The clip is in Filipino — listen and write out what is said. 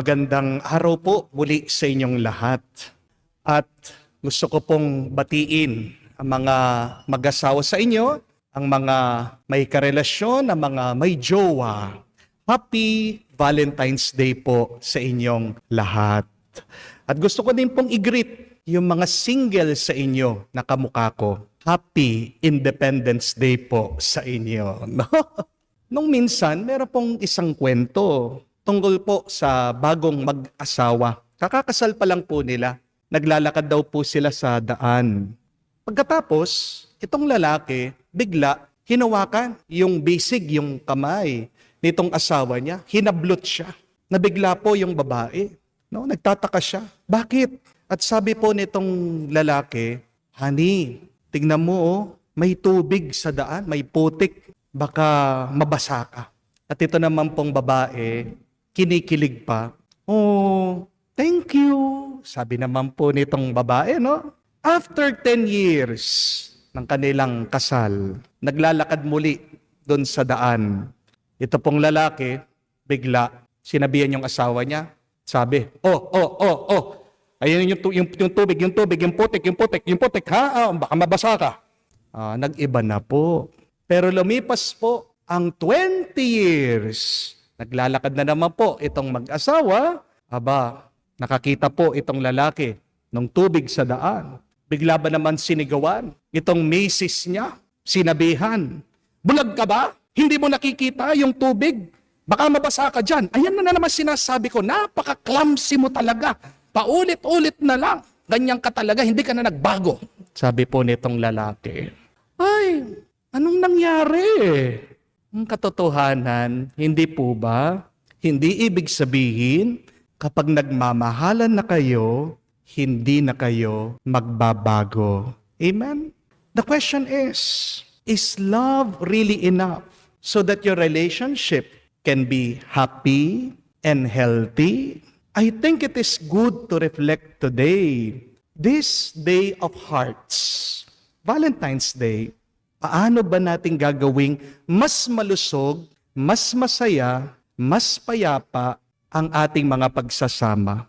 Magandang araw po muli sa inyong lahat. At gusto ko pong batiin ang mga mag-asawa sa inyo, ang mga may karelasyon, ang mga may jowa. Happy Valentine's Day po sa inyong lahat. At gusto ko din pong i-greet yung mga single sa inyo na kamukha ko. Happy Independence Day po sa inyo. Nung minsan, meron pong isang kwento tungkol po sa bagong mag-asawa. Kakakasal pa lang po nila. Naglalakad daw po sila sa daan. Pagkatapos, itong lalaki, bigla, hinawakan yung bisig, yung kamay nitong asawa niya. Hinablot siya. Nabigla po yung babae. No, nagtataka siya. Bakit? At sabi po nitong lalaki, "Honey, tignan mo oh, may tubig sa daan, may putik. Baka mabasa ka." At ito naman pong babae, kinikilig pa. "Oh, thank you." Sabi naman po nitong babae, no? After 10 years ng kanilang kasal, naglalakad muli doon sa daan. Ito pong lalaki, bigla, sinabihan yung asawa niya, sabi, oh, ayun yung tubig, yung putik, ha? Baka mabasa ka. Nag-iba na po. Pero lumipas po ang 20 years. Naglalakad na naman po itong mag-asawa. Nakakita po itong lalaki ng tubig sa daan. Bigla ba naman sinigawan? Itong misis niya, sinabihan, "Bulag ka ba? Hindi mo nakikita yung tubig? Baka mabasa ka dyan." Ayan na naman sinasabi ko, napaka-clumsy mo talaga. Paulit-ulit na lang. Ganyan ka talaga, hindi ka na nagbago. Sabi po nitong lalaki. Ay, anong nangyari? Ang katotohanan, hindi po ba? Hindi ibig sabihin, kapag nagmamahalan na kayo, hindi na kayo magbabago. Amen? The question is love really enough so that your relationship can be happy and healthy? I think it is good to reflect today, this Day of Hearts, Valentine's Day. Paano ba natin gagawing mas malusog, mas masaya, mas payapa ang ating mga pagsasama?